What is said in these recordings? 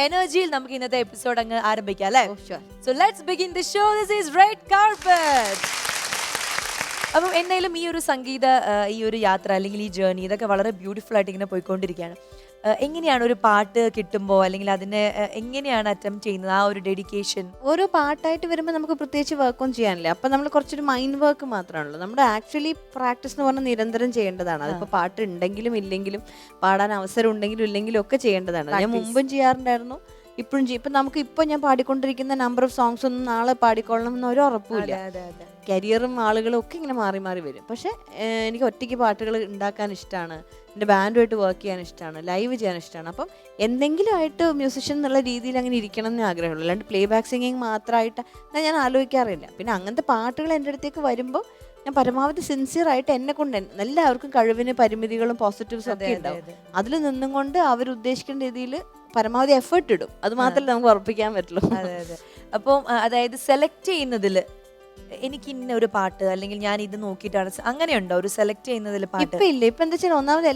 എനർജിയിൽ നമുക്ക് ഇന്നത്തെ എപ്പിസോഡ് അങ്ങ് ആരംഭിക്കാം അല്ലേ? So let's begin the show. This is red carpet. അപ്പം എന്തായാലും ഈ ഒരു സംഗീത ഈ ഒരു യാത്ര അല്ലെങ്കിൽ ഈ ജേർണി ഇതൊക്കെ വളരെ ബ്യൂട്ടിഫുൾ ആയിട്ട് ഇങ്ങനെ പോയിക്കൊണ്ടിരിക്കുകയാണ്. എങ്ങനെയാണ് ഒരു പാട്ട് കിട്ടുമ്പോൾ അല്ലെങ്കിൽ അതിനെ എങ്ങനെയാണ് അറ്റംപ്റ്റ് ചെയ്യുന്നത്, ആ ഒരു ഡെഡിക്കേഷൻ? ഓരോ പാട്ടായിട്ട് വരുമ്പോൾ നമുക്ക് പ്രത്യേകിച്ച് വർക്കൊന്നും ചെയ്യാനില്ല. അപ്പം നമ്മൾ കുറച്ചൊരു മൈൻഡ് വർക്ക് മാത്രമാണല്ലോ. നമ്മുടെ ആക്ച്വലി പ്രാക്ടീസ് എന്ന് പറഞ്ഞാൽ നിരന്തരം ചെയ്യേണ്ടതാണ്. അതിപ്പോൾ പാട്ട് ഉണ്ടെങ്കിലും ഇല്ലെങ്കിലും, പാടാൻ അവസരം ഉണ്ടെങ്കിലും ഇല്ലെങ്കിലും ഒക്കെ ചെയ്യേണ്ടതാണ്. ഞാൻ മുമ്പും ചെയ്യാറുണ്ടായിരുന്നു, ഇപ്പോഴും ചെയ്യും. ഇപ്പം നമുക്ക് ഇപ്പോൾ ഞാൻ പാടിക്കൊണ്ടിരിക്കുന്ന നമ്പർ ഓഫ് സോങ്സ് ഒന്നും നാളെ പാടിക്കൊള്ളണം എന്നൊരു ഉറപ്പില്ല. കരിയറും ആളുകളും ഒക്കെ ഇങ്ങനെ മാറി മാറി വരും. പക്ഷേ എനിക്ക് ഒറ്റയ്ക്ക് പാട്ടുകൾ ഉണ്ടാക്കാൻ ഇഷ്ടമാണ്, എൻ്റെ ബാൻഡുമായിട്ട് വർക്ക് ചെയ്യാൻ ഇഷ്ടമാണ്, ലൈവ് ചെയ്യാൻ ഇഷ്ടമാണ്. അപ്പം എന്തെങ്കിലും ആയിട്ട് മ്യൂസിഷ്യൻ എന്നുള്ള രീതിയിൽ അങ്ങനെ ഇരിക്കണം എന്ന് ആഗ്രഹമുള്ളൂ. അല്ലാണ്ട് പ്ലേ ബാക്ക് സിംഗിങ് മാത്രമായിട്ട് ഞാൻ ആലോചിക്കാറില്ല. പിന്നെ അങ്ങനത്തെ പാട്ടുകൾ എൻ്റെ അടുത്തേക്ക് വരുമ്പോൾ ഞാൻ പരമാവധി സിൻസിയറായിട്ട് എന്നെ കൊണ്ട്, എല്ലാവർക്കും കഴിവിന് പരിമിതികളും പോസിറ്റീവ്സും ഒക്കെ ഉണ്ടാവും. അതിൽ നിന്നും കൊണ്ട് അവരുദ്ദേശിക്കേണ്ട രീതിയിൽ പരമാവധി എഫേർട്ട് ഇടും. അത് മാത്രമല്ല നമുക്ക് ഉറപ്പിക്കാൻ പറ്റുള്ളൂ. അതെ അതെ. അപ്പം അതായത് സെലക്ട് ചെയ്യുന്നതിൽ എനിക്ക് ഇന്ന ഒരു പാട്ട് അല്ലെങ്കിൽ ഞാൻ ഇത് നോക്കിയിട്ടാണ് അങ്ങനെയുണ്ടോ ഒരു സെലക്ട് ചെയ്യുന്നതിൽ പാട്ട്? ഇപ്പം ഇല്ല. ഇപ്പം എന്താ വെച്ചാൽ ഒന്നാമത്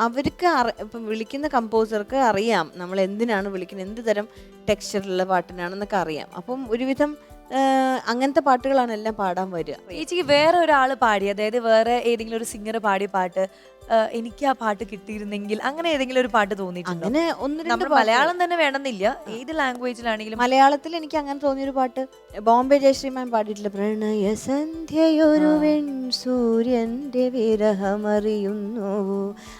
അവർക്ക് ഇപ്പം വിളിക്കുന്ന കമ്പോസർക്ക് അറിയാം നമ്മൾ എന്തിനാണ് വിളിക്കുന്നത്, എന്ത് തരം ടെക്സ്ചറുള്ള പാട്ടിനാണെന്നൊക്കെ അറിയാം. അപ്പം ഒരുവിധം അങ്ങനത്തെ പാട്ടുകളാണ് എല്ലാം പാടാൻ വരിക. ചേച്ചിക്ക് വേറെ ഒരാൾ പാടി, അതായത് വേറെ ഏതെങ്കിലും ഒരു സിംഗർ പാടിയ പാട്ട് എനിക്ക് ആ പാട്ട് കിട്ടിയിരുന്നെങ്കിൽ അങ്ങനെ ഏതെങ്കിലും ഒരു പാട്ട് തോന്നിയിട്ടുണ്ടോ? അങ്ങനെ ഒന്ന് രണ്ട് മലയാളം തന്നെ വേണമെന്നില്ല, ഏത് ലാംഗ്വേജിലാണെങ്കിലും. മലയാളത്തിൽ എനിക്ക് അങ്ങനെ തോന്നിയൊരു പാട്ട് ബോംബെ ജയശ്രീമാൻ പാടിയിട്ടില്ല. പ്രണയ സന്ധ്യയൊരു വെൺ സൂര്യന്റെ വിരഹമറിയുന്നു.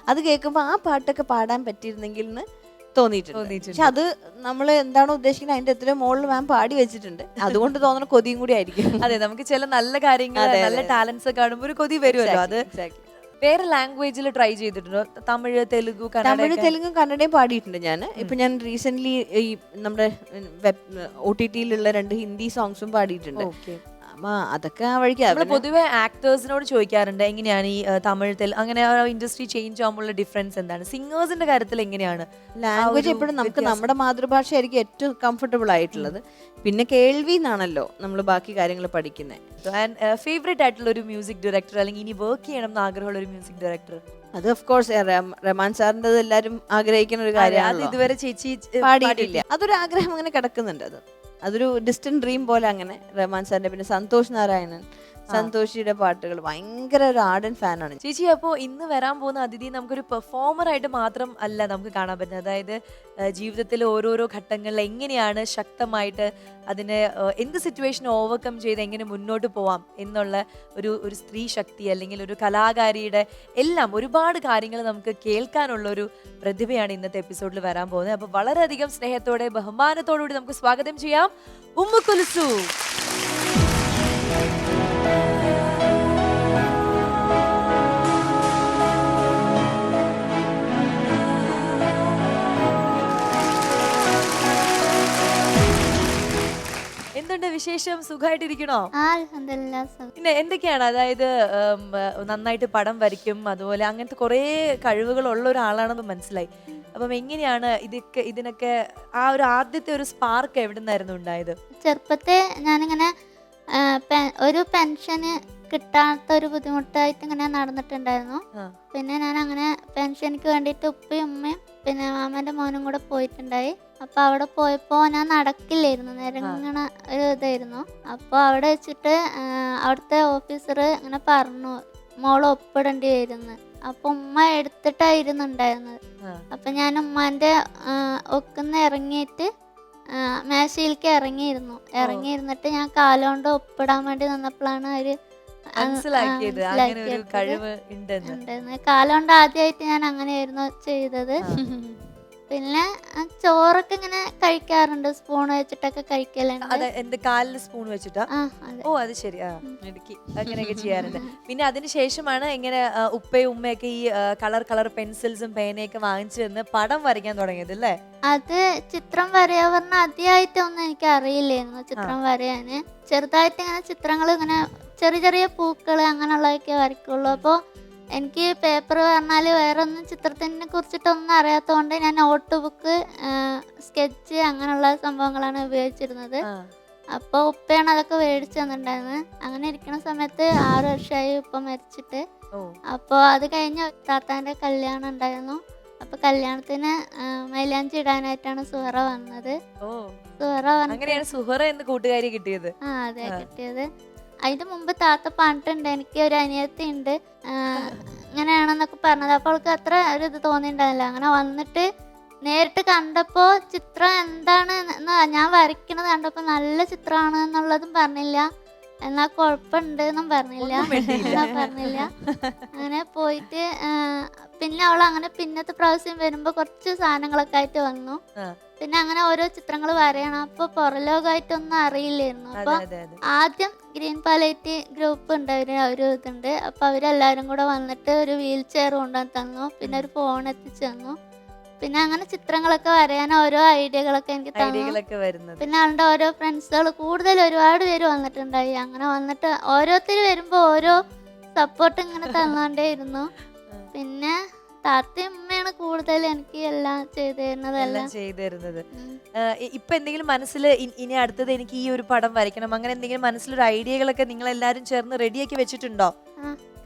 അത് കേൾക്കുമ്പോൾ ആ പാട്ടൊക്കെ പാടാൻ പറ്റിയിരുന്നെങ്കിൽ എന്ന് തോന്നിയിട്ടുണ്ട്. പക്ഷെ അത് നമ്മൾ എന്താണോ ഉദ്ദേശിക്കുന്നത് അതിന്റെ എത്രയോ മുകളിൽ മാം പാടി വെച്ചിട്ടുണ്ട്. അതുകൊണ്ട് തോന്നുന്ന കൊതിയും കൂടി ആയിരിക്കും. അതെ, നമുക്ക് ചില നല്ല കാര്യങ്ങൾ, നല്ല ടാലൻസ് കാണുമ്പോൾ ഒരു കൊതി വരുമല്ലോ. അത് വേറെ ലാംഗ്വേജിൽ ട്രൈ ചെയ്തിട്ടുണ്ടോ? തമിഴ്, തെലുഗു, തെലുങ്കും കന്നഡയും പാടിയിട്ടുണ്ട് ഞാൻ. ഇപ്പൊ ഞാൻ റീസെന്റ് ഈ നമ്മുടെ OTT-യിലുള്ള 2 ഹിന്ദി സോങ്സും പാടിയിട്ടുണ്ട്. അതൊക്കെ ആ വഴിക്ക്. പൊതുവെ ആക്ടേഴ്സിനോട് ചോദിക്കാറുണ്ട് എങ്ങനെയാണ് ഈ തമിഴ്, തെലുങ്ക് അങ്ങനെ ഇൻഡസ്ട്രി ചേഞ്ച് ആകുമ്പോൾ ഡിഫറൻസ് എന്താണ്? സിംഗേഴ്സിന്റെ കാര്യത്തിൽ എങ്ങനെയാണ്? ലാംഗ്വേജ് എപ്പോഴും നമുക്ക് നമ്മുടെ മാതൃഭാഷ ആയിരിക്കും ഏറ്റവും കംഫർട്ടബിൾ ആയിട്ടുള്ളത്. പിന്നെ കേൾവി എന്നാണല്ലോ നമ്മൾ ബാക്കി കാര്യങ്ങൾ പഠിക്കുന്നത്. ഫേവറേറ്റ് ആയിട്ടുള്ള ഒരു മ്യൂസിക് ഡയറക്ടർ അല്ലെങ്കിൽ ഇനി വർക്ക് ചെയ്യണം എന്ന് ആഗ്രഹമുള്ള ഒരു മ്യൂസിക് ഡയറക്ടർ? അത് ഓഫ് കോഴ്സ് റഹ്മാൻ സാറിന്റെ എല്ലാവരും ആഗ്രഹിക്കുന്ന ഒരു കാര്യമാണ്. ഇതുവരെ ചേച്ചി പാടിയിട്ടില്ല. അതൊരു ആഗ്രഹം അങ്ങനെ കിടക്കുന്നുണ്ട്. അതൊരു ഡിസ്റ്റന്റ് ഡ്രീം പോലെ. അങ്ങനെ റഹ്മാൻ സാറിന്റെ, പിന്നെ സന്തോഷ് നാരായണൻ, സന്തോഷിയുടെ പാട്ടുകൾ ഭയങ്കര ഒരു ആർഡൻ ഫാനാണ് ചേച്ചി. അപ്പോൾ ഇന്ന് വരാൻ പോകുന്ന അതിഥി നമുക്കൊരു പെർഫോമർ ആയിട്ട് മാത്രം അല്ല നമുക്ക് കാണാൻ പറ്റുന്നത്. അതായത് ജീവിതത്തിലെ ഓരോരോ ഘട്ടങ്ങളിൽ എങ്ങനെയാണ് ശക്തമായിട്ട് അതിനെ എന്ത് സിറ്റുവേഷൻ ഓവർകം ചെയ്ത് എങ്ങനെ മുന്നോട്ട് പോവാം എന്നുള്ള ഒരു സ്ത്രീ ശക്തി അല്ലെങ്കിൽ ഒരു കലാകാരിയുടെ എല്ലാം ഒരുപാട് കാര്യങ്ങൾ നമുക്ക് കേൾക്കാനുള്ള ഒരു പ്രതിഭയാണ് ഇന്നത്തെ എപ്പിസോഡിൽ വരാൻ പോകുന്നത്. അപ്പോൾ വളരെയധികം സ്നേഹത്തോടെ ബഹുമാനത്തോടുകൂടി നമുക്ക് സ്വാഗതം ചെയ്യാം ഉമ്മു കുൽസൂം. എന്തുണ്ട് വിശേഷം? സുഖമായിട്ടിരിക്കണോ? പിന്നെ എന്തൊക്കെയാണ്, അതായത് നന്നായിട്ട് പടം വരയ്ക്കും, അതുപോലെ അങ്ങനത്തെ കുറേ കഴിവുകൾ ഉള്ള ഒരാളാണെന്ന് മനസ്സിലായി. അപ്പം എങ്ങനെയാണ് ഇതിനൊക്കെ ആ ഒരു ആദ്യത്തെ ഒരു സ്പാർക്ക് എവിടെ നിന്നായിരുന്നു ഉണ്ടായത്? ചെറുപ്പത്തെ ഞാനിങ്ങനെ ഒരു പെൻഷന് കിട്ടാത്ത ഒരു ബുദ്ധിമുട്ടായിട്ട് ഇങ്ങനെ നടന്നിട്ടുണ്ടായിരുന്നു. പിന്നെ ഞാൻ അങ്ങനെ പെൻഷനിക്ക് വേണ്ടിയിട്ട് ഉപ്പയും ഉമ്മയും പിന്നെ മാമന്റെ മോനും കൂടെ പോയിട്ടുണ്ടായി. അപ്പൊ അവിടെ പോയപ്പോ ഞാൻ നടക്കില്ലായിരുന്നു, നിരങ്ങണ ഒരു ഇതായിരുന്നു. അപ്പോൾ അവിടെ വെച്ചിട്ട് അവിടുത്തെ ഓഫീസർ ഇങ്ങനെ പറഞ്ഞു മോള് ഒപ്പിടേണ്ടി വരുന്നു. അപ്പൊ ഉമ്മ എടുത്തിട്ടായിരുന്നു ഉണ്ടായിരുന്നത്. അപ്പൊ ഞാൻ ഉമ്മാന്റെ ഒക്കുന്ന ഇറങ്ങിയിട്ട് മേശയിലേക്ക് ഇറങ്ങിയിരുന്നിട്ട് ഞാൻ കാലുകൊണ്ട് ഒപ്പിടാൻ വേണ്ടി നിന്നപ്പോഴാണ് അവര് കാലുകൊണ്ട് ആദ്യമായിട്ട് ഞാൻ അങ്ങനെയായിരുന്നു ചെയ്തത്. പിന്നെ ചോറൊക്കെ ഇങ്ങനെ കഴിക്കാറുണ്ട്, സ്പൂൺ വെച്ചിട്ടൊക്കെ കഴിക്കലുണ്ട്. കാലിൽ സ്പൂൺ വെച്ചിട്ടാ? ഓ അത് ശരി, അങ്ങനെയൊക്കെ ചെയ്യാറുണ്ട്. പിന്നെ അതിനുശേഷമാണ് ഇങ്ങനെ ഉപ്പയും ഉമ്മയൊക്കെ ഈ കളർ പെൻസിൽസും പേനയൊക്കെ വാങ്ങിച്ചു തന്ന് പടം വരയ്ക്കാൻ തുടങ്ങിയത് അല്ലേ? അത് ചിത്രം വരയാ പറഞ്ഞ ആദ്യമായിട്ടൊന്നും എനിക്ക് അറിയില്ലായിരുന്നു ചിത്രം വരയാന്. ചെറുതായിട്ട് ഇങ്ങനെ ചിത്രങ്ങൾ ഇങ്ങനെ ചെറിയ പൂക്കള് അങ്ങനെയുള്ളതൊക്കെ വരയ്ക്കുള്ളൂ. അപ്പോൾ എനിക്ക് പേപ്പർ പറഞ്ഞാൽ വേറെ ഒന്നും ചിത്രത്തിനെ കുറിച്ചിട്ടൊന്നും അറിയാത്തതുകൊണ്ട് ഞാൻ നോട്ട് ബുക്ക്, സ്കെച്ച് അങ്ങനെയുള്ള സംഭവങ്ങളാണ് ഉപയോഗിച്ചിരുന്നത്. അപ്പോൾ ഉപ്പയാണ് അതൊക്കെ മേടിച്ചു തന്നിട്ടുണ്ടായിരുന്നത്. അങ്ങനെ ഇരിക്കുന്ന സമയത്ത് 6 വർഷമായി ഉപ്പ മരിച്ചിട്ട്. അപ്പോൾ അത് കഴിഞ്ഞ് താത്താൻ്റെ കല്യാണം ഉണ്ടായിരുന്നു. അപ്പൊ കല്യാണത്തിന് മൈലാഞ്ചി ഇടാനായിട്ടാണ് സുഹറ വന്നത്. ഓ, സുഹറ വന്നിട്ട് അങ്ങനെയാണ് സുഹറ എന്ന് കൂട്ടുകാരി കിട്ടിയത്. അതെ കിട്ടിയത്. അതിന്റെ മുമ്പ് താത്ത പറഞ്ഞിട്ടുണ്ട് എനിക്ക് ഒരു അനിയത്തി ഉണ്ട് ഇങ്ങനെയാണെന്നൊക്കെ പറഞ്ഞത്. അപ്പോൾ അവൾക്ക് അത്ര ഒരു ഇത് തോന്നിയിട്ടുണ്ടായില്ല. അങ്ങനെ വന്നിട്ട് നേരിട്ട് കണ്ടപ്പോ ചിത്രം എന്താണ് ഞാൻ വരയ്ക്കണത് കണ്ടപ്പോ നല്ല ചിത്രമാണ് എന്നുള്ളതും പറഞ്ഞില്ല, എന്നാ കുഴപ്പമുണ്ട് എന്നും പറഞ്ഞില്ല, എന്നാ പറഞ്ഞില്ല. അങ്ങനെ പോയിട്ട് പിന്നെ അവൾ അങ്ങനെ പിന്നത്തെ പ്രാവശ്യം വരുമ്പോ കുറച്ച് സാധനങ്ങളൊക്കെ ആയിട്ട് വന്നു. പിന്നെ അങ്ങനെ ഓരോ ചിത്രങ്ങൾ വരയണം. അപ്പൊ പുറലോകമായിട്ടൊന്നും അറിയില്ലായിരുന്നു. അപ്പൊ ആദ്യം ഗ്രീൻ പാലറ്റ് ഗ്രൂപ്പ് ഉണ്ട്, ഒരു ഇതുണ്ട്. അപ്പൊ അവരെല്ലാരും കൂടെ വന്നിട്ട് ഒരു വീൽ ചെയർ കൊണ്ടുവന്ന് തന്നു, പിന്നെ ഒരു ഫോൺ എത്തിച്ചു തന്നു. പിന്നെ അങ്ങനെ ചിത്രങ്ങളൊക്കെ വരയാൻ ഓരോ ഐഡിയകളൊക്കെ എനിക്ക് തന്നു. പിന്നെ അവളുടെ ഓരോ ഫ്രണ്ട്സുകൾ കൂടുതൽ ഒരുപാട് പേര് വന്നിട്ടുണ്ടായി. അങ്ങനെ വന്നിട്ട് ഓരോരുത്തർ വരുമ്പോ ഓരോ സപ്പോർട്ട് ഇങ്ങനെ തന്നോണ്ടേ ഇരുന്നു. പിന്നെ താത്തയും ഉമ്മയാണ് കൂടുതൽ എനിക്ക് എല്ലാം ചെയ്തു തരുന്നത്. ഇപ്പൊ എന്തെങ്കിലും മനസ്സിൽ ഇനി അടുത്തത് എനിക്ക് ഈ ഒരു പടം വരയ്ക്കണം, അങ്ങനെ എന്തെങ്കിലും മനസ്സിലൊരു ഐഡിയകളൊക്കെ നിങ്ങൾ എല്ലാരും ചേർന്ന് റെഡിയാക്കി വെച്ചിട്ടുണ്ടോ?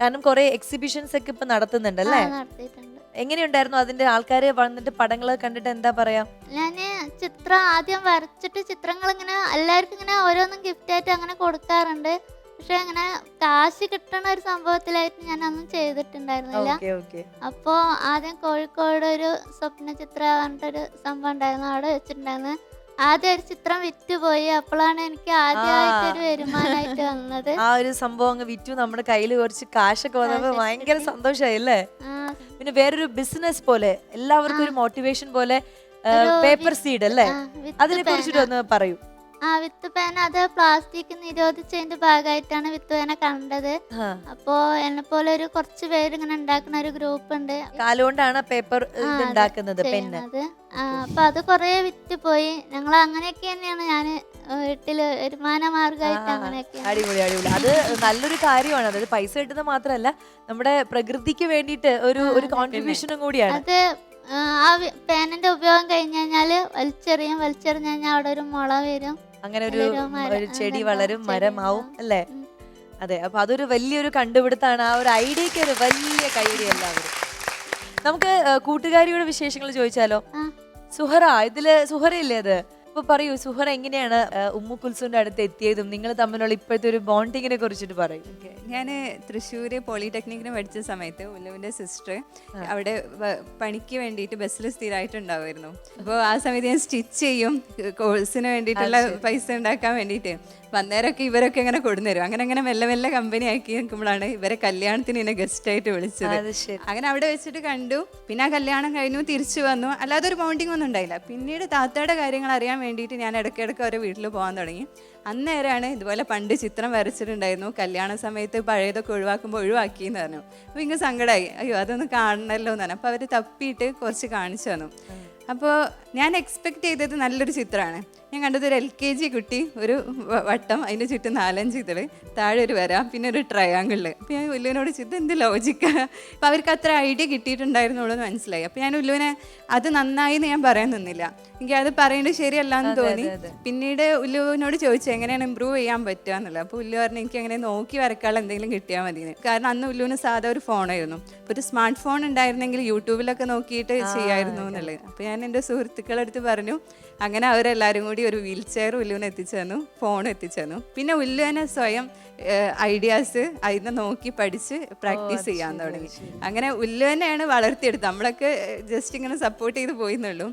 കാരണം കുറെ എക്സിബിഷൻസ് ഒക്കെ ഇപ്പൊ നടത്തുന്നുണ്ടല്ലേ? നടത്തിയിട്ടുണ്ട്. എങ്ങനെയുണ്ടായിരുന്നു അതിന്റെ ആൾക്കാരെ വന്നിട്ട് പടങ്ങൾ കണ്ടിട്ട് എന്താ പറയാ? ഞാന് ചിത്രം ആദ്യം വരച്ചിട്ട് ചിത്രങ്ങൾ ഇങ്ങനെ എല്ലാവർക്കും ഇങ്ങനെ ഓരോന്നും ഗിഫ്റ്റ് ആയിട്ട് അങ്ങനെ കൊടുക്കാറുണ്ട്. പക്ഷെ അങ്ങനെ കാശ് കിട്ടണ ഒരു സംഭവത്തിലായിട്ട് ഞാൻ ഒന്നും ചെയ്തിട്ടുണ്ടായിരുന്നില്ല. അപ്പോ ആദ്യം കോഴിക്കോട് ഒരു സ്വപ്ന ചിത്ര പറഞ്ഞിട്ടൊരു സംഭവം ഉണ്ടായിരുന്നു, അവിടെ വെച്ചിട്ടുണ്ടായിരുന്നു. ആദ്യം ഒരു ചിത്രം വിറ്റുപോയി. അപ്പോഴാണ് എനിക്ക് ആദ്യമായിട്ട് ഒരു വരുമാനമായിട്ട് വന്നത്. ആ ഒരു സംഭവം അങ്ങ് വിറ്റു, നമ്മുടെ കയ്യിൽ കുറച്ച് കാശൊക്കെ വന്നപ്പോ ഭയങ്കര സന്തോഷമായി അല്ലേ? പിന്നെ വേറൊരു ബിസിനസ് പോലെ എല്ലാവർക്കും ഒരു മോട്ടിവേഷൻ പോലെ പേപ്പർ സീഡ് അല്ലേ, അതിനെ കുറിച്ചിട്ട് ഒന്ന് പറയൂ. വിത്ത് പേന അത് പ്ലാസ്റ്റിക് നിരോധിച്ചതിന്റെ ഭാഗമായിട്ടാണ് വിത്ത് പേന കണ്ടത്. അപ്പോ എന്നെ പോലെ ഒരു കുറച്ച് പേര് ഇങ്ങനെ ഉണ്ടാക്കുന്ന ഒരു ഗ്രൂപ്പ് ഉണ്ട്. കാലുകൊണ്ടാണ് പേപ്പർ ഉണ്ടാക്കുന്നത് പെന്ന്. അപ്പൊ അത് കൊറേ വിറ്റ് പോയി. ഞങ്ങൾ അങ്ങനെയൊക്കെ തന്നെയാണ് ഞാൻ വീട്ടില് വരുമാന മാർഗമായിട്ട് അങ്ങനെയൊക്കെ. അടിപൊളി അടിപൊളി, അത് നല്ലൊരു കാര്യമാണ്. അതായത് പൈസ കിട്ടുന്നത് മാത്രമല്ല, നമ്മുടെ പ്രകൃതിക്ക് വേണ്ടിയിട്ട് ഒരു കോൺട്രിബ്യൂഷനും കൂടിയാണ്. അത് ആ പേനന്റെ ഉപയോഗം കഴിഞ്ഞു കഴിഞ്ഞാല് വലിച്ചെറിഞ്ഞു കഴിഞ്ഞാൽ അവിടെ ഒരു മുള വരും, അങ്ങനെ ഒരു ചെടി വളരും, മരമാവും അല്ലേ? അതെ, അപ്പൊ അതൊരു വലിയൊരു കണ്ടുപിടുത്താണ്. ആ ഒരു ഐഡിയക്ക് ഒരു വലിയ കൈയടി എല്ലാവരും. നമുക്ക് കൂട്ടുകാരിയുടെ വിശേഷങ്ങൾ ചോദിച്ചാലോ? സുഹറ, ഇതില് സുഹറയില്ലേ അത്? അപ്പൊ പറയൂ സുഹറ, എങ്ങനെയാണ് ഉമ്മു കുൽസുവിന്റെ അടുത്ത് എത്തിയതും നിങ്ങൾ തമ്മിലുള്ള ഇപ്പോഴത്തെ ഒരു ബോണ്ടിങ്ങിനെ കുറിച്ചിട്ട് പറയും. ഞാൻ തൃശ്ശൂര് പോളിടെക്നിക്കിന് പഠിച്ച സമയത്ത് ഉല്ലുവിൻ്റെ സിസ്റ്റർ അവിടെ പണിക്ക് വേണ്ടിയിട്ട് ബസ്സിൽ സ്ഥിരമായിട്ടുണ്ടാവുമായിരുന്നു. അപ്പോൾ ആ സമയത്ത് ഞാൻ സ്റ്റിച്ച് ചെയ്യും കോഴ്സിന് വേണ്ടിയിട്ടുള്ള പൈസ ഉണ്ടാക്കാൻ വേണ്ടിയിട്ട്. അപ്പം അന്നേരമൊക്കെ ഇവരൊക്കെ ഇങ്ങനെ കൊടുന്നരും. അങ്ങനെ മെല്ലെ മെല്ലെ കമ്പനി ആക്കി നിൽക്കുമ്പോഴാണ് ഇവരെ കല്യാണത്തിന് എന്നെ ഗസ്റ്റായിട്ട് വിളിച്ചത്. അങ്ങനെ അവിടെ വെച്ചിട്ട് കണ്ടു. പിന്നെ ആ കല്യാണം കഴിഞ്ഞു, തിരിച്ചു വന്നു. അല്ലാതെ ഒരു ബോണ്ടിങ് ഒന്നും ഉണ്ടായില്ല. പിന്നീട് താത്തയുടെ കാര്യങ്ങൾ അറിയാൻ വേണ്ടിയിട്ട് ഞാൻ ഇടയ്ക്കിടയ്ക്ക് അവരെ വീട്ടിൽ പോകാൻ തുടങ്ങി. അന്നേരമാണ് ഇതുപോലെ പണ്ട് ചിത്രം വരച്ചിട്ടുണ്ടായിരുന്നു, കല്യാണ സമയത്ത് പഴയതൊക്കെ ഒഴിവാക്കുമ്പോൾ ഒഴിവാക്കിയെന്ന് പറഞ്ഞു. അപ്പോൾ ഇങ്ങനെ സങ്കടമായി, അയ്യോ അതൊന്ന് കാണണമല്ലോ എന്ന് പറഞ്ഞു. അപ്പോൾ അവർ തപ്പിയിട്ട് കുറച്ച് കാണിച്ചു തന്നു. അപ്പോൾ ഞാൻ എക്സ്പെക്ട് ചെയ്തത് നല്ലൊരു ചിത്രമാണ്. ഞാൻ കണ്ടത് ഒരു LKG കുട്ടി, ഒരു വട്ടം, അതിൻ്റെ ചുറ്റും 4-5 ഇതള്, താഴെ ഒരു വര, പിന്നെ ഒരു ട്രയാങ്കിളിൽ. അപ്പോൾ ഞാൻ ഉല്ലുവിനോട് ചോദിച്ചത് എന്ത് ലോജിക്കാണ്. അപ്പോൾ അവർക്ക് അത്ര ഐഡിയ കിട്ടിയിട്ടുണ്ടായിരുന്നുള്ളൂ എന്ന് മനസ്സിലായി. അപ്പോൾ ഞാൻ ഉല്ലുവിനെ അത് നന്നായി എന്ന് ഞാൻ പറയാൻ നിന്നില്ല, എനിക്ക് അത് പറയേണ്ടത് ശരിയല്ല എന്ന് തോന്നി. പിന്നീട് ഉല്ലുവിനോട് ചോദിച്ചു എങ്ങനെയാണ് ഇമ്പ്രൂവ് ചെയ്യാൻ പറ്റുക എന്നുള്ളത്. അപ്പോൾ ഉല്ലു പറഞ്ഞു എനിക്ക് അങ്ങനെ നോക്കി വരക്കാനുള്ള എന്തെങ്കിലും കിട്ടിയാൽ മതിയെന്ന്. കാരണം അന്ന് ഉല്ലുവിന് സാധാ ഒരു ഫോണായിരുന്നു. അപ്പോൾ ഒരു സ്മാർട്ട് ഫോൺ ഉണ്ടായിരുന്നെങ്കിൽ യൂട്യൂബിലൊക്കെ നോക്കിയിട്ട് ചെയ്യായിരുന്നു എന്നുള്ളത്. അപ്പോൾ ഞാൻ എൻ്റെ സുഹൃത്തുക്കളടുത്ത് പറഞ്ഞു. അങ്ങനെ അവരെല്ലാവരും കൂടി ഒരു വീൽ ചെയർ ഉല്ലുവിനെ എത്തിച്ചു തന്നു, ഫോൺ എത്തിച്ചു തന്നു. പിന്നെ ഉല്ലുവിനെ സ്വയം ഐഡിയാസ് അതിനെ നോക്കി പഠിച്ച് പ്രാക്ടീസ് ചെയ്യാൻ തുടങ്ങി. അങ്ങനെ ഉല്ലുവിനെയാണ് വളർത്തിയെടുത്തത്. നമ്മളൊക്കെ ജസ്റ്റ് ഇങ്ങനെ സപ്പോർട്ട് ചെയ്ത് പോയിന്നുള്ളൂ.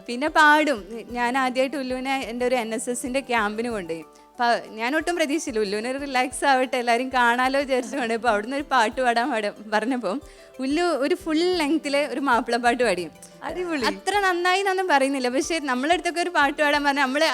പിന്നെ പാടും. ഞാൻ ആദ്യമായിട്ട് ഉല്ലുവിനെ എൻ്റെ ഒരു NSSൻ്റെ ക്യാമ്പിന് കൊണ്ടുപോയി. ഞാൻ ഒട്ടും പ്രതീക്ഷിച്ചില്ല, ഉല്ലുവിന് ഒരു റിലാക്സ് ആവട്ടെ എല്ലാവരും കാണാലോ വിചാരിച്ചുകൊണ്ട്. അപ്പോൾ അവിടുന്ന് ഒരു പാട്ട് പാടാൻ പറഞ്ഞപ്പോൾ ഉല്ലു ഒരു ഫുൾ ലെങ്ത്തിലെ ഒരു മാപ്പിളപ്പാട്ട് പാടിയും. അടിപൊളി. അത്ര നന്നായി എന്നൊന്നും പറയുന്നില്ല, പക്ഷെ നമ്മളടുത്തൊക്കെ ഒരു പാട്ട് പാടാൻ പറഞ്ഞാൽ നമ്മള്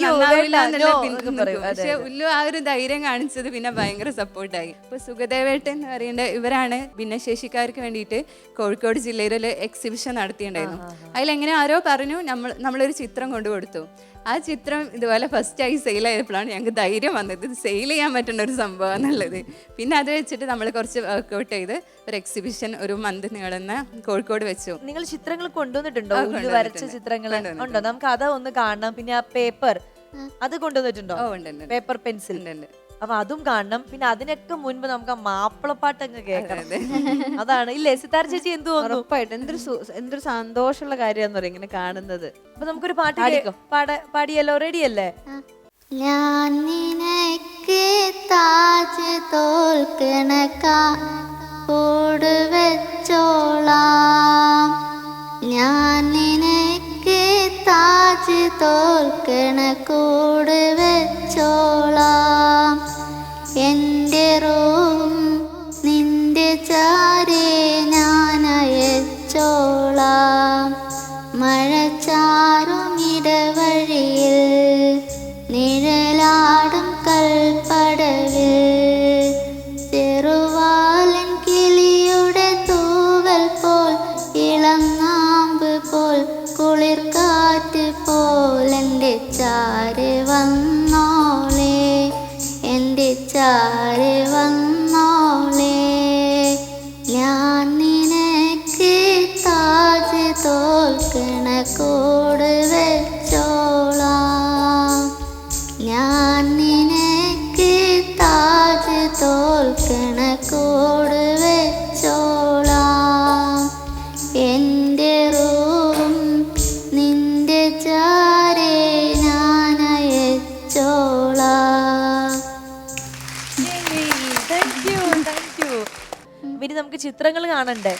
നന്നാവില്ല എന്നുള്ള. പക്ഷെ ഉല്ലു ആ ഒരു ധൈര്യം കാണിച്ചത് പിന്നെ ഭയങ്കര സപ്പോർട്ടായി. ഇപ്പൊ സുഖദേവേട്ടൻ എന്ന് പറയേണ്ട ഇവരാണ് ഭിന്നശേഷിക്കാർക്ക് വേണ്ടിയിട്ട് കോഴിക്കോട് ജില്ലയിൽ ഒരു എക്സിബിഷൻ നടത്തിയിട്ടുണ്ടായിരുന്നു. അതിലെങ്ങനെ ആരോ പറഞ്ഞു നമ്മളൊരു ചിത്രം കൊണ്ടുകൊടുത്തു. ആ ചിത്രം ഇതുപോലെ ഫസ്റ്റായി സെയിൽ ആയപ്പോഴാണ് ഞങ്ങൾക്ക് ധൈര്യം വന്നത് ഇത് സെയിൽ ചെയ്യാൻ പറ്റുന്ന ഒരു സംഭവം എന്നുള്ളത്. പിന്നെ അത് വെച്ചിട്ട് നമ്മൾ കുറച്ച് വർക്കൗട്ട് ചെയ്ത് ഒരു എക്സിബിഷൻ ഒരു മന്ത് നീളുന്ന കോഴിക്കോട് വെച്ചു. നിങ്ങൾ ചിത്രങ്ങൾ കൊണ്ടുവന്നിട്ടുണ്ടോ? വരച്ച ചിത്രങ്ങൾ ഉണ്ടോ? നമുക്ക് അത് ഒന്ന് കാണണം. പിന്നെ ആ പേപ്പർ അത് കൊണ്ടുവന്നിട്ടുണ്ടോ? പേപ്പർ പെൻസിൽ അപ്പൊ അതും കാണണം. പിന്നെ അതിനൊക്കെ മുൻപ് നമുക്ക് ആ മാപ്പിളപ്പാട്ട് അങ്ങ് കേൾക്കണം. അതാണ് ഇല്ലേ സിത്താര ചേച്ചി? എന്ത് തോന്നുന്നു? ഉറപ്പായിട്ടും എന്തൊരു സന്തോഷമുള്ള കാര്യമാന്ന് പറയാം ഇങ്ങനെ കാണുന്നത്. അപ്പൊ നമുക്കൊരു പാട്ട് പാടിയല്ലോ, റെഡി അല്ലേ? ഞാൻ നിനക്ക് താജ് തോൽക്കണക്കാ കൂട് വെച്ചോളാം. ഞാൻ നിനക്ക് താജ് തോൽക്കണ കൂട് വെച്ചോളാം. എൻ്റെ റൂം നിന്റെ ചാരേ ഞാൻ അയച്ചോളാം. മഴച്ചാറും ഇടവഴിയിൽ നിഴലാടും കൽപ്പടവിൽ ചെറുവാലൻ കിളിയുടെ തൂവൽ പോൽ ഇളങ്ങാമ്പ് പോൽ കുളിർ കാറ്റ് പോൽ എൻ്റെ ചാര് വന്നോളേ, എൻ്റെ ചാര് വന്നോളേ. ഞാൻ നിനക്ക് താജ് തോൽക്കണ കൂട് വെച്ചോളാം. ഞാൻ നിനക്ക് താജ് തോൽക്കണ കൂട് വെച്ചോളാം. എൻ്റെ റൂം നിന്റെ ചാരേ ഞാൻ അയച്ചോളാം. Thank you. ഇനി നമുക്ക് ചിത്രങ്ങൾ കാണണ്ടേ?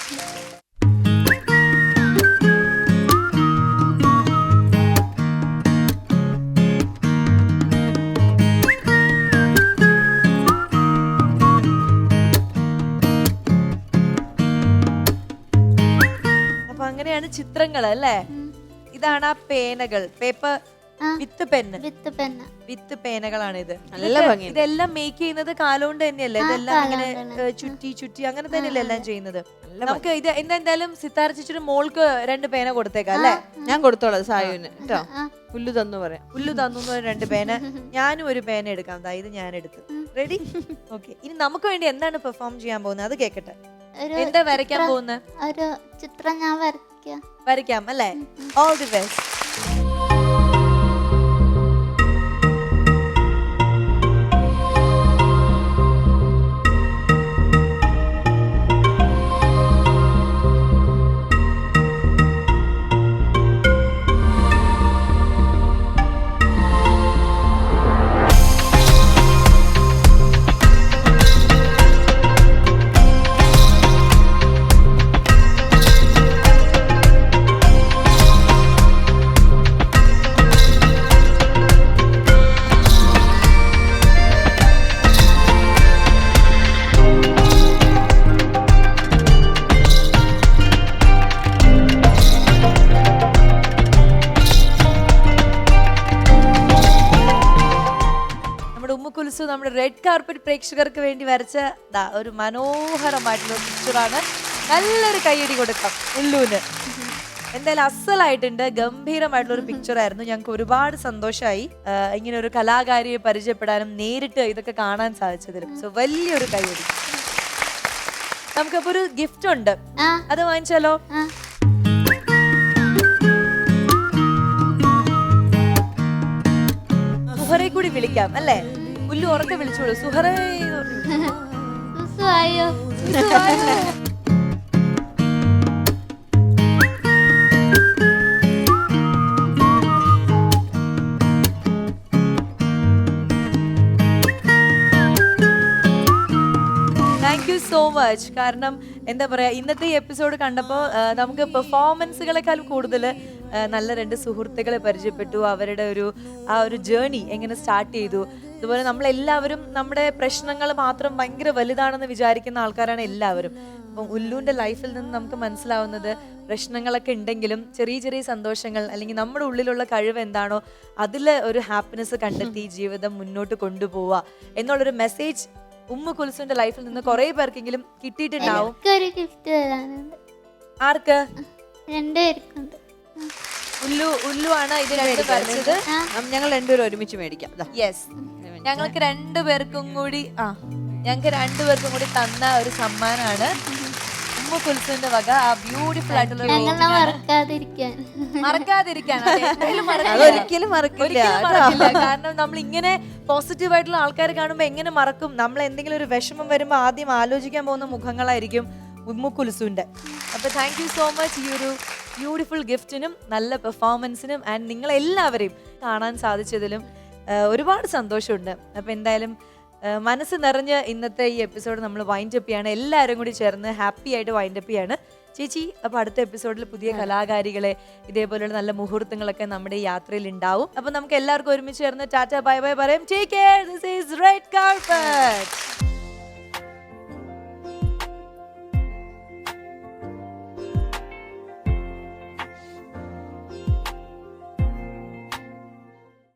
അപ്പൊ അങ്ങനെയാണ് ചിത്രങ്ങൾ അല്ലേ? ഇതാണ് ആ പേനകൾ, പേപ്പർ വിത്ത് പെന്ന്, വിത്ത് പേനകളാണ് ഇത്. നല്ല ഭംഗിയുണ്ട്. ഇതെല്ലാം മേക്ക് ചെയ്യുന്നത് കാലുകൊണ്ട് തന്നെയല്ലേ? ഇതെല്ലാം ഇങ്ങനെ ചുറ്റി അങ്ങനെ തന്നെയല്ലേ എല്ലാം ചെയ്യുന്നത്? നമുക്ക് ഇത് എന്തായാലും സിത്താര ചേച്ചിയുടെ മോൾക്ക് 2 പേന കൊടുത്തേക്കാം അല്ലേ? ഞാൻ കൊടുത്തോളാം സായുവിന് കേട്ടോ. പുല്ലു തന്നു പറയാം. പുല്ലു തന്നു 2 പേന, ഞാനും ഒരു പേന എടുക്കാം. ഇത് ഞാൻ എടുത്തു. റെഡി? ഓക്കെ. ഇനി നമുക്ക് വേണ്ടി എന്താണ് പെർഫോം ചെയ്യാൻ പോകുന്നത് അത് കേക്കട്ടെ. എന്താ വരയ്ക്കാൻ പോകുന്നത്? ഒരു ചിത്രം ഞാൻ വരയ്ക്കാം അല്ലേ? All the best. നമ്മുടെ റെഡ് കാർപ്പറ്റ് പ്രേക്ഷകർക്ക് വേണ്ടി വരച്ച ഒരു മനോഹരമായിട്ടുള്ള പിക്ചറാണ്. നല്ലൊരു കൈയടി കൊടുക്കാം ഉല്ലൂന്. എന്തായാലും അസലായിട്ടുണ്ട്, ഗംഭീരമായിട്ടുള്ള ഒരു പിക്ചർ ആയിരുന്നു. ഞങ്ങൾക്ക് ഒരുപാട് സന്തോഷമായി ഇങ്ങനെ ഒരു കലാകാരിയെ പരിചയപ്പെടാനും നേരിട്ട് ഇതൊക്കെ കാണാൻ സാധിച്ചതിലും. സോ വലിയൊരു കൈയടി. നമുക്കപ്പോ ഒരു ഗിഫ്റ്റ് ഉണ്ട്, അത് വാങ്ങിച്ചാലോ? സുഹറയെ കൂടി വിളിക്കാം അല്ലേ? ഉല്ലു ഉറക്കെ വിളിച്ചോളൂ, സുഹറേ. Thank you so much. കാരണം എന്താ പറയാ, ഇന്നത്തെ ഈ എപ്പിസോഡ് കണ്ടപ്പോൾ നമുക്ക് പെർഫോമൻസുകളെക്കാൾ കൂടുതൽ നല്ല 2 സുഹൃത്തുക്കളെ പരിചയപ്പെട്ടു. അവരുടെ ആ ഒരു ജേർണി എങ്ങനെ സ്റ്റാർട്ട് ചെയ്തു. അതുപോലെ നമ്മളെല്ലാവരും നമ്മുടെ പ്രശ്നങ്ങൾ മാത്രം ഭയങ്കര വലുതാണെന്ന് വിചാരിക്കുന്ന ആൾക്കാരാണ് എല്ലാവരും. അപ്പം ഉല്ലൂന്റെ ലൈഫിൽ നിന്ന് നമുക്ക് മനസ്സിലാവുന്നത് പ്രശ്നങ്ങളൊക്കെ ഉണ്ടെങ്കിലും ചെറിയ ചെറിയ സന്തോഷങ്ങൾ അല്ലെങ്കിൽ നമ്മുടെ ഉള്ളിലുള്ള കഴിവ് എന്താണോ അതിൽ ഒരു ഹാപ്പിനെസ് കണ്ടെത്തി ജീവിതം മുന്നോട്ട് കൊണ്ടുപോവുക എന്നുള്ളൊരു മെസ്സേജ് ഉമ്മ കുൽസുവിന്റെ ലൈഫിൽ നിന്ന് കുറെ പേർക്കെങ്കിലും കിട്ടിയിട്ടുണ്ടാവും. ആർക്ക്? 2 പേർക്കുണ്ട്. ഉല്ലു ആണ് ഇത് 2 വരച്ചത്. ഞങ്ങൾ 2 പേരും ഒരുമിച്ച് മേടിക്കാം. യെസ്, ഞങ്ങൾക്ക് 2 പേർക്കും കൂടി തന്ന ഒരു സമ്മാനാണ്. ഉമ്മ ഉമ്മു കുൽസുവിന്റെ വക ആ ബ്യൂട്ടിഫുൾ ആയിട്ടുള്ള ഞങ്ങളെ മറക്കാതിരിക്കാൻ. മറക്കാതിരിക്കാൻ എന്തായാലും അതൊരിക്കലും മറക്കില്ല ഒരിക്കലും മറക്കില്ല. കാരണം നമ്മൾ ഇങ്ങനെ പോസിറ്റീവ് ആയിട്ടുള്ള ആൾക്കാരെ കാണുമ്പോൾ എങ്ങനെ മറക്കും? നമ്മൾ എന്തെങ്കിലും ഒരു വിഷമം വരുമ്പോൾ ആദ്യം ആലോചിക്കാൻ പോകുന്ന മുഖങ്ങളായിരിക്കും ഉമ്മു കുൽസുവിന്റെ. അപ്പൊ താങ്ക് യു സോ മച്ച് ഈ ഒരു ബ്യൂട്ടിഫുൾ ഗിഫ്റ്റിനും നല്ല പെർഫോമൻസിനും ആൻഡ് നിങ്ങളെല്ലാവരെയും കാണാൻ സാധിച്ചതിലും ഒരുപാട് സന്തോഷമുണ്ട്. അപ്പൊ എന്തായാലും മനസ്സ് നിറഞ്ഞ് ഇന്നത്തെ ഈ എപ്പിസോഡ് നമ്മൾ വൈൻഡ് അപ്പ് ചെയ്യാണ്. എല്ലാവരും കൂടി ചേർന്ന് ഹാപ്പി ആയിട്ട് വൈൻഡ് അപ്പ് ചെയ്യാണ്. ചേച്ചി, അപ്പൊ അടുത്ത എപ്പിസോഡിൽ പുതിയ കലാകാരികളെ ഇതേപോലെയുള്ള നല്ല മുഹൂർത്തങ്ങളൊക്കെ നമ്മുടെ ഈ യാത്രയിൽ ഉണ്ടാവും. അപ്പൊ നമുക്ക് എല്ലാവർക്കും ഒരുമിച്ച് ചേർന്ന് ടാറ്റ ബൈ ബൈ പറയാം. Take care. This is red carpet.